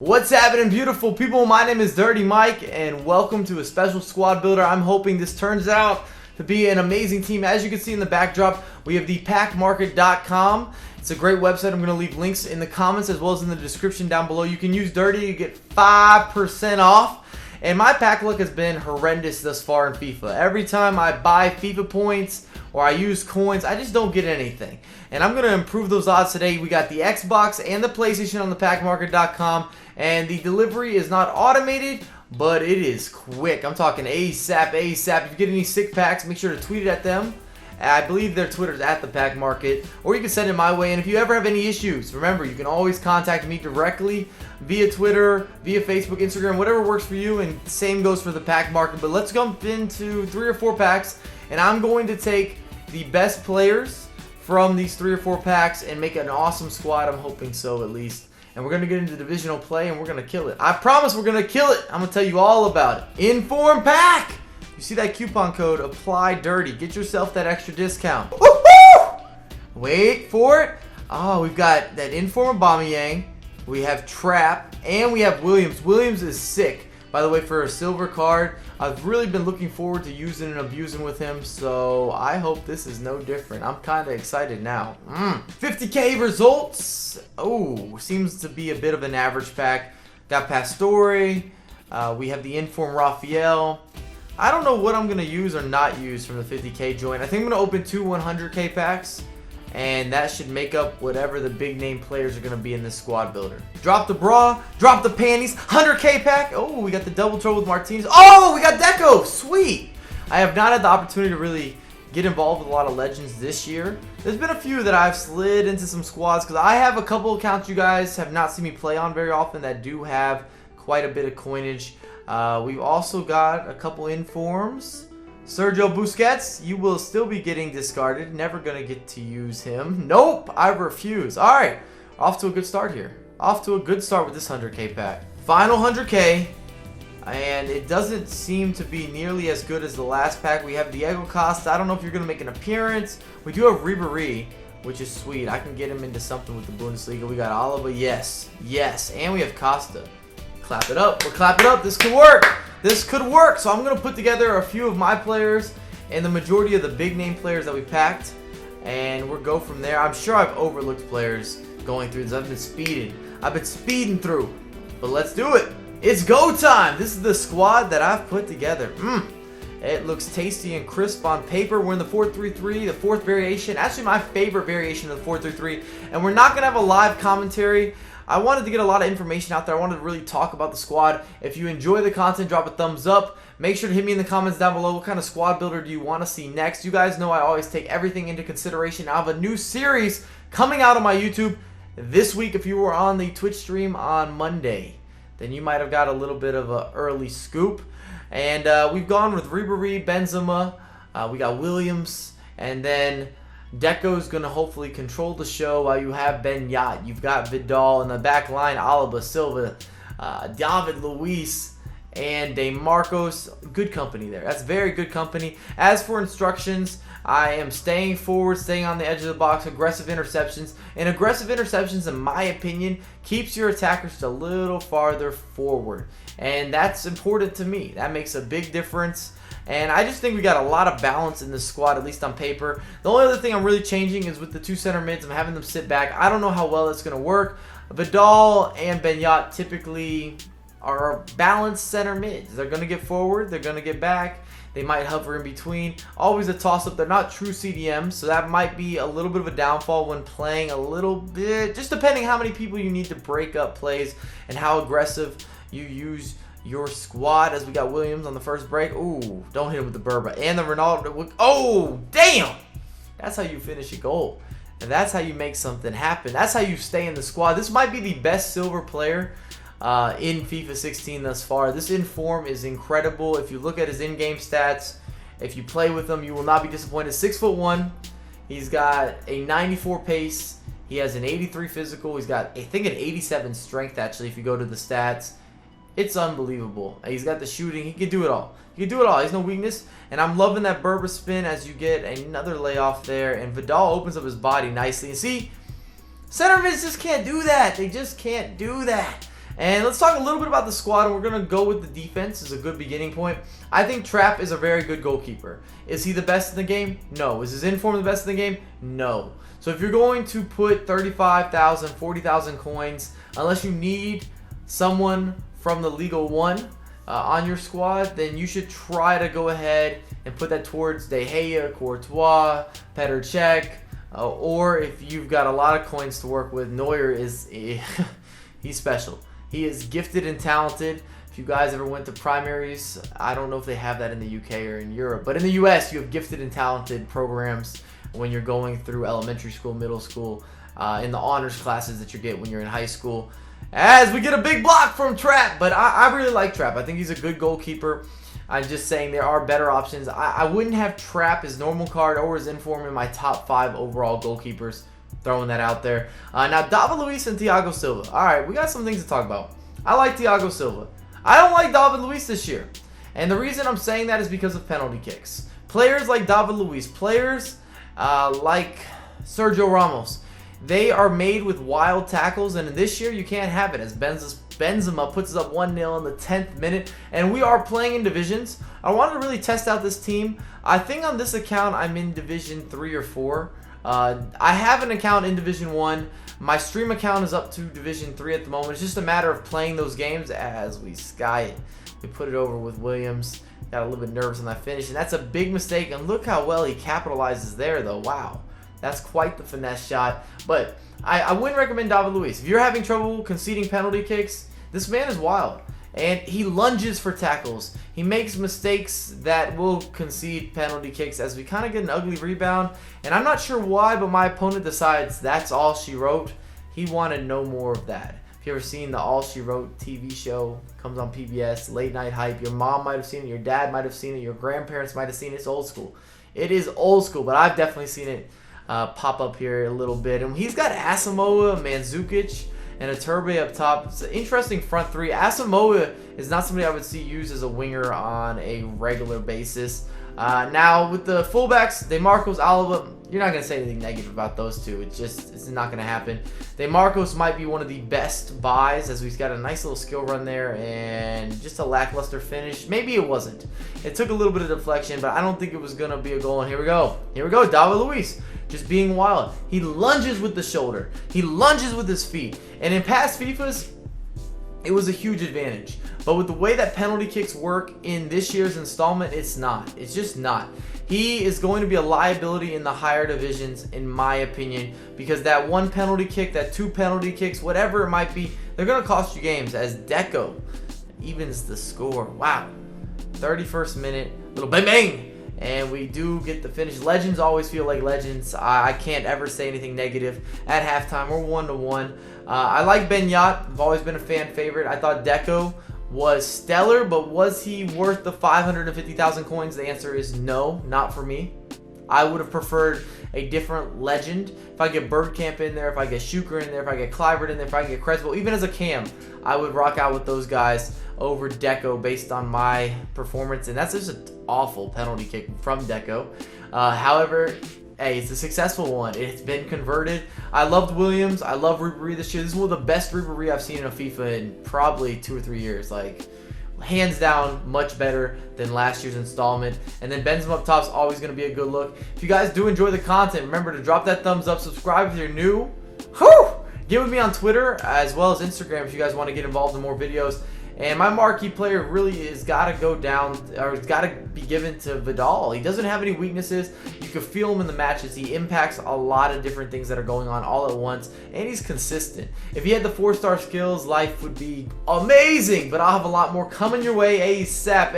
What's happening, beautiful people? My name is Dirty Mike and welcome to a special squad builder. I'm hoping this turns out to be an amazing team. As you can see in the backdrop, we have the packmarket.com. It's a great website. I'm going to leave links in the comments as well as in the description down below. You can use Dirty to get 5% off. And my pack luck has been horrendous thus far in FIFA. Every time I buy FIFA points or I use coins, I just don't get anything. And I'm going to improve those odds today. We got the Xbox and the PlayStation on the packmarket.com. And the delivery is not automated, but it is quick. I'm talking ASAP, ASAP. If you get any sick packs, make sure to tweet it at them. I believe their Twitter's at the Pack Market, or you can send it my way. And if you ever have any issues, remember, you can always contact me directly via Twitter, via Facebook, Instagram, whatever works for you. And the same goes for the Pack Market. But let's jump into 3 or 4 packs, and I'm going to take the best players from these 3 or 4 packs and make an awesome squad. I'm hoping so, at least. And we're going to get into divisional play, and we're going to kill it. I promise we're going to kill it. I'm going to tell you all about it. Inform Pack! You see that coupon code, apply dirty. Get yourself that extra discount. Woo-hoo! Wait for it. Oh, we've got that Inform Aubameyang. We have Trap, and we have Williams. Williams is sick. By the way, for a silver card, I've really been looking forward to using and abusing with him, so I hope this is no different. I'm kind of excited now. 50k results. Oh, seems to be a bit of an average pack. Got Pastore. We have the Inform Raphael. I don't know what I'm going to use or not use from the 50k joint. I think I'm going to open 2 100k packs, and that should make up whatever the big name players are going to be in this squad builder. Drop the bra, drop the panties, 100k pack. Oh, we got the double trouble with Martinez. Oh, we got Deco. Sweet. I have not had the opportunity to really get involved with a lot of legends this year. There's been a few that I've slid into some squads because I have a couple accounts you guys have not seen me play on very often that do have quite a bit of coinage. We've also got a couple informs. Sergio Busquets, you will still be getting discarded. Never going to get to use him. Nope, I refuse. All right, off to a good start here. Off to a good start with this 100k pack. Final 100k, and it doesn't seem to be nearly as good as the last pack. We have Diego Costa. I don't know if you're going to make an appearance. We do have Bbva, which is sweet. I can get him into something with the Bundesliga. We got Bbva, yes, yes, and we have Costa. Clap it up. We're clapping up. This could work. This could work. So I'm going to put together a few of my players and the majority of the big name players that we packed, and we'll go from there. I'm sure I've overlooked players going through this. I've been speeding through, but let's do it. It's go time. This is the squad that I've put together. It looks tasty and crisp on paper. We're in the 4-3-3, the 4th variation. Actually, my favorite variation of the 4-3-3, and we're not going to have a live commentary. I wanted to get a lot of information out there. I wanted to really talk about the squad. If you enjoy the content, drop a thumbs up. Make sure to hit me in the comments down below. What kind of squad builder do you want to see next? You guys know I always take everything into consideration. I have a new series coming out on my YouTube this week. If you were on the Twitch stream on Monday, then you might have got a little bit of an early scoop. And we've gone with Bbva, Benzema. We got Williams. And then Deco's going to hopefully control the show while you have Ben Yat. You've got Vidal in the back line, Alaba, Silva, David Luiz, and De Marcos. Good company there. That's very good company. As for instructions, I am staying forward, staying on the edge of the box, aggressive interceptions. And aggressive interceptions, in my opinion, keeps your attackers just a little farther forward. And that's important to me. That makes a big difference. And I just think we got a lot of balance in this squad, at least on paper. The only other thing I'm really changing is with the 2 center mids. I'm having them sit back. I don't know how well it's going to work. Vidal and Ben Yat typically are balanced center mids. They're going to get forward. They're going to get back. They might hover in between. Always a toss-up. They're not true CDMs, so that might be a little bit of a downfall when playing a little bit. Just depending how many people you need to break up plays and how aggressive you use your squad. As we got Williams on the first break. Ooh, don't hit him with the Bbva. And the Ronaldo. Oh, damn! That's how you finish a goal. And that's how you make something happen. That's how you stay in the squad. This might be the best silver player in FIFA 16 thus far. This inform is incredible. If you look at his in-game stats, if you play with him, you will not be disappointed. 6'1". He's got a 94 pace. He has an 83 physical. He's got, I think, an 87 strength, actually, if you go to the stats. It's unbelievable. He's got the shooting. He can do it all. He can do it all. He's no weakness. And I'm loving that Bbva spin as you get another layoff there. And Vidal opens up his body nicely. And see, center mids just can't do that. They just can't do that. And let's talk a little bit about the squad, and we're going to go with the defense as a good beginning point. I think Trapp is a very good goalkeeper. Is he the best in the game? No. Is his inform the best in the game? No. So if you're going to put 35,000, 40,000 coins, unless you need someone from the Liga 1 on your squad, then you should try to go ahead and put that towards De Gea, Courtois, Petr Cech, or if you've got a lot of coins to work with, Neuer is he's special. He is gifted and talented. If you guys ever went to primaries, I don't know if they have that in the UK or in Europe, but in the US you have gifted and talented programs when you're going through elementary school, middle school, in the honors classes that you get when you're in high school. As we get a big block from Trapp, but I really like Trapp. I think he's a good goalkeeper. I'm just saying there are better options. I wouldn't have Trapp, his normal card, or his inform in my top 5 overall goalkeepers. Throwing that out there. Now, David Luiz and Thiago Silva. All right, we got some things to talk about. I like Thiago Silva. I don't like David Luiz this year. And the reason I'm saying that is because of penalty kicks. Players like David Luiz, players like Sergio Ramos, they are made with wild tackles, and this year you can't have it as Benzema puts us up 1-0 in the 10th minute, and we are playing in divisions. I wanted to really test out this team. I think on this account I'm in Division 3 or 4. I have an account in Division 1. My stream account is up to Division 3 at the moment. It's just a matter of playing those games as we sky it. We put it over with Williams. Got a little bit nervous on that finish, and that's a big mistake. And look how well he capitalizes there, though. Wow. That's quite the finesse shot. But I wouldn't recommend David Luiz. If you're having trouble conceding penalty kicks, this man is wild. And he lunges for tackles. He makes mistakes that will concede penalty kicks as we kind of get an ugly rebound. And I'm not sure why, but my opponent decides that's all she wrote. He wanted no more of that. If you ever seen the All She Wrote TV show, comes on PBS, late night hype. Your mom might have seen it, your dad might have seen it, your grandparents might have seen it. It's old school. It is old school, but I've definitely seen it pop up here a little bit. And he's got Asamoah, Mandzukic, and a Turbe up top. It's an interesting front three. Asamoah is not somebody I would see used as a winger on a regular basis. Now, with the fullbacks, DeMarcos, Alaba, you're not going to say anything negative about those two. It's not going to happen. DeMarcos might be one of the best buys as we've got a nice little skill run there and just a lackluster finish. Maybe it wasn't. It took a little bit of deflection, but I don't think it was going to be a goal. And here we go. Here we go. David Luiz. Just being wild. He lunges with the shoulder. He lunges with his feet. And in past FIFAs, it was a huge advantage. But with the way that penalty kicks work in this year's installment, it's not. It's just not. He is going to be a liability in the higher divisions, in my opinion, because that one penalty kick, that 2 penalty kicks, whatever it might be, they're going to cost you games as Deco evens the score. Wow. 31st minute, little bang bang. And we do get the finish. Legends always feel like legends. I can't ever say anything negative at halftime. We're 1-1. I like Ben Yat. I've always been a fan favorite. I thought Deco was stellar, but was he worth the 550,000 coins? The answer is no, not for me. I would have preferred a different legend. If I get Bergkamp in there, if I get Schuker in there, if I get Kluivert in there, if I can get Crespo, even as a cam, I would rock out with those guys over Deco based on my performance. And that's just an awful penalty kick from Deco. However, hey, it's a successful one. It's been converted. I loved Williams. I love Ribéry this year. This is one of the best Ribéry I've seen in a FIFA in probably 2 or 3 years. Like, hands down, much better than last year's installment. And then Benzema up top is always going to be a good look. If you guys do enjoy the content, remember to drop that thumbs up, subscribe if you're new. Whew! Get with me on Twitter as well as Instagram if you guys want to get involved in more videos. And my marquee player really has got to go down, or it's got to be given to Vidal. He doesn't have any weaknesses. You can feel him in the matches. He impacts a lot of different things that are going on all at once, and he's consistent. If he had the 4-star skills, life would be amazing, but I'll have a lot more coming your way ASAP.